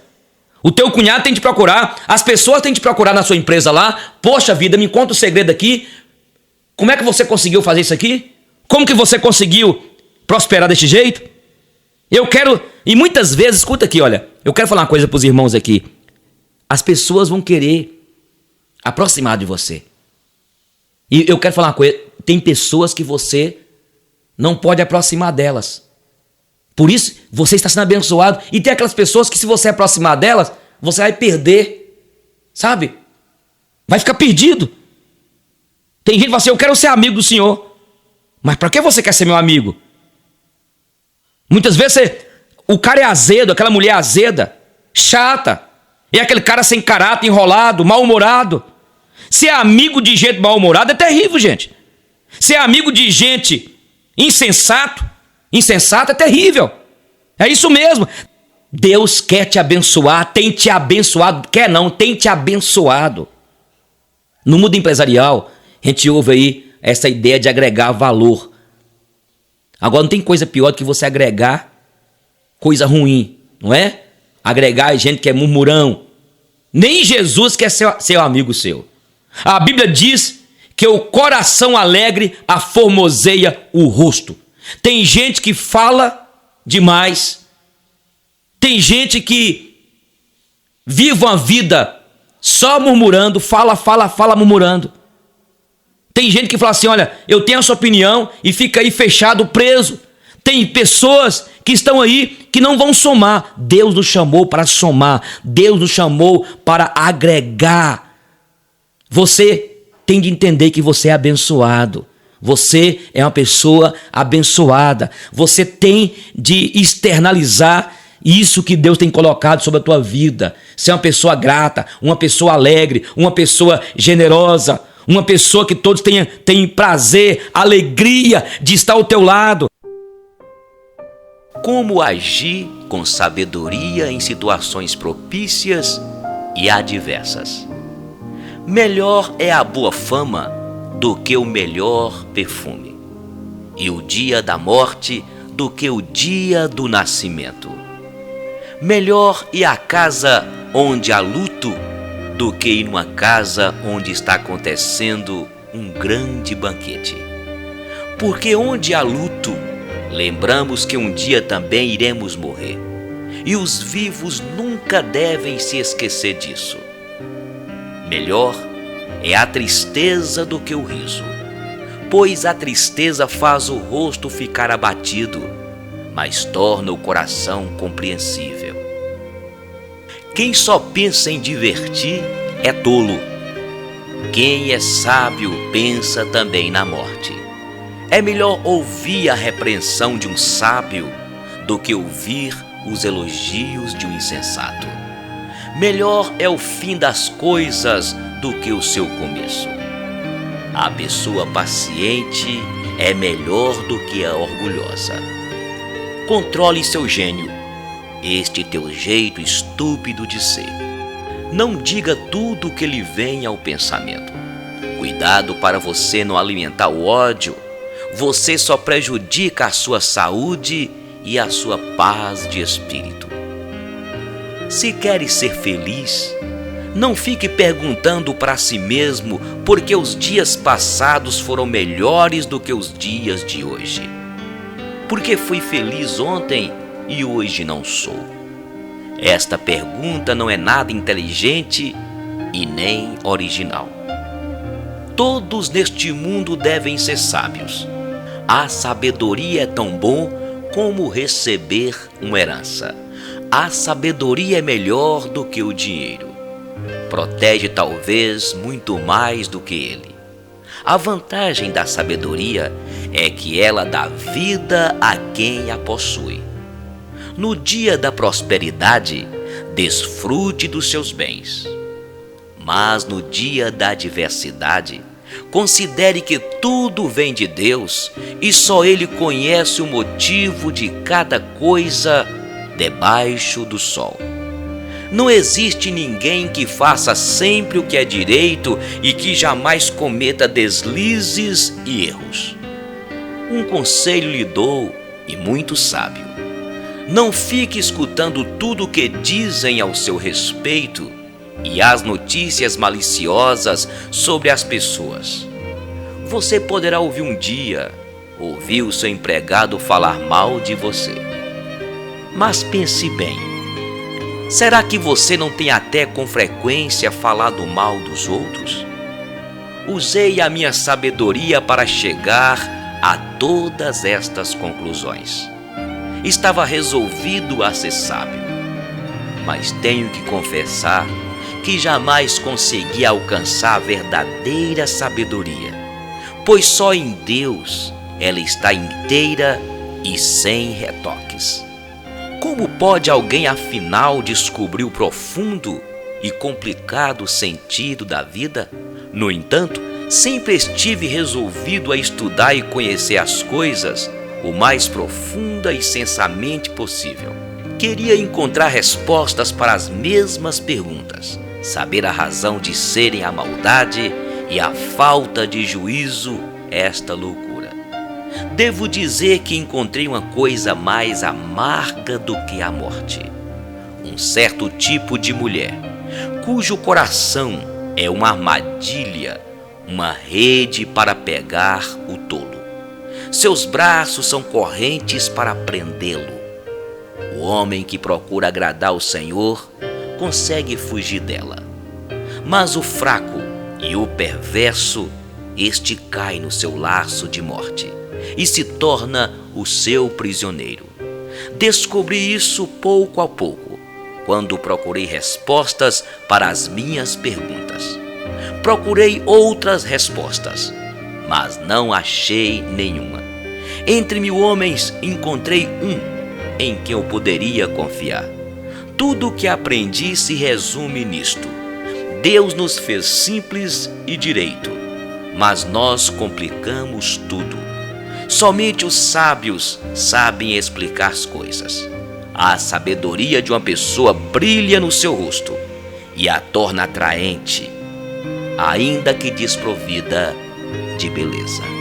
O teu cunhado tem de procurar, as pessoas têm de procurar na sua empresa lá. Poxa vida, me conta o segredo aqui. Como é que você conseguiu fazer isso aqui? Como que você conseguiu prosperar desse jeito? Eu quero, e muitas vezes, escuta aqui, olha, eu quero falar uma coisa para os irmãos aqui. As pessoas vão querer aproximar de você. E eu quero falar uma coisa, tem pessoas que você não pode aproximar delas. Por isso, você está sendo abençoado. E tem aquelas pessoas que, se você aproximar delas, você vai perder. Sabe? Vai ficar perdido. Tem gente que fala assim, eu quero ser amigo do Senhor. Mas para que você quer ser meu amigo? Muitas vezes o cara é azedo, aquela mulher é azeda, chata. É aquele cara sem caráter, enrolado, mal-humorado. Ser amigo de gente mal-humorada é terrível, gente. Ser amigo de gente insensato é terrível. É isso mesmo. Deus quer te abençoar, tem te abençoado. Quer não, tem te abençoado. No mundo empresarial, a gente ouve aí essa ideia de agregar valor. Agora, não tem coisa pior do que você agregar coisa ruim, não é? Agregar gente que é murmurão. Nem Jesus quer ser amigo seu. A Bíblia diz que o coração alegre aformoseia o rosto. Tem gente que fala demais. Tem gente que vive uma vida só murmurando, fala murmurando. Tem gente que fala assim, olha, eu tenho a sua opinião e fica aí fechado, preso. Tem pessoas que estão aí que não vão somar. Deus nos chamou para somar. Deus nos chamou para agregar. Você tem de entender que você é abençoado. Você é uma pessoa abençoada. Você tem de externalizar isso que Deus tem colocado sobre a tua vida. Ser uma pessoa grata, uma pessoa alegre, uma pessoa generosa, uma pessoa que todos tenham prazer, alegria de estar ao teu lado. Como agir com sabedoria em situações propícias e adversas? Melhor é a boa fama do que o melhor perfume, e o dia da morte do que o dia do nascimento. Melhor ir à casa onde há luto do que ir numa casa onde está acontecendo um grande banquete. Porque onde há luto, lembramos que um dia também iremos morrer, e os vivos nunca devem se esquecer disso. Melhor é a tristeza do que o riso, pois a tristeza faz o rosto ficar abatido, mas torna o coração compreensível. Quem só pensa em divertir é tolo. Quem é sábio pensa também na morte. É melhor ouvir a repreensão de um sábio do que ouvir os elogios de um insensato. Melhor é o fim das coisas do que o seu começo. A pessoa paciente é melhor do que a orgulhosa. Controle seu gênio, este teu jeito estúpido de ser. Não diga tudo o que lhe vem ao pensamento. Cuidado para você não alimentar o ódio. Você só prejudica a sua saúde e a sua paz de espírito. Se queres ser feliz, não fique perguntando para si mesmo porque os dias passados foram melhores do que os dias de hoje. Porque fui feliz ontem e hoje não sou. Esta pergunta não é nada inteligente e nem original. Todos neste mundo devem ser sábios. A sabedoria é tão bom como receber uma herança. A sabedoria é melhor do que o dinheiro. Protege talvez muito mais do que ele. A vantagem da sabedoria é que ela dá vida a quem a possui. No dia da prosperidade, desfrute dos seus bens. Mas no dia da adversidade, considere que tudo vem de Deus e só Ele conhece o motivo de cada coisa debaixo do sol. Não existe ninguém que faça sempre o que é direito e que jamais cometa deslizes e erros. Um conselho lhe dou, e muito sábio: não fique escutando tudo o que dizem ao seu respeito e as notícias maliciosas sobre as pessoas. Você poderá ouvir um dia, ouvir o seu empregado falar mal de você. Mas pense bem, será que você não tem até com frequência falado mal dos outros? Usei a minha sabedoria para chegar a todas estas conclusões. Estava resolvido a ser sábio, mas tenho que confessar que jamais consegui alcançar a verdadeira sabedoria, pois só em Deus ela está inteira e sem retoques. Como pode alguém afinal descobrir o profundo e complicado sentido da vida? No entanto, sempre estive resolvido a estudar e conhecer as coisas o mais profunda e sensamente possível. Queria encontrar respostas para as mesmas perguntas, saber a razão de serem a maldade e a falta de juízo, esta loucura. Devo dizer que encontrei uma coisa mais amarga do que a morte. Um certo tipo de mulher, cujo coração é uma armadilha, uma rede para pegar o tolo. Seus braços são correntes para prendê-lo. O homem que procura agradar o Senhor consegue fugir dela. Mas o fraco e o perverso, este cai no seu laço de morte e se torna o seu prisioneiro. Descobri isso pouco a pouco, quando procurei respostas para as minhas perguntas. Procurei outras respostas, mas não achei nenhuma. Entre 1000 homens, encontrei um em quem eu poderia confiar. Tudo o que aprendi se resume nisto: Deus nos fez simples e direito, mas nós complicamos tudo. Somente os sábios sabem explicar as coisas. A sabedoria de uma pessoa brilha no seu rosto e a torna atraente, ainda que desprovida de beleza.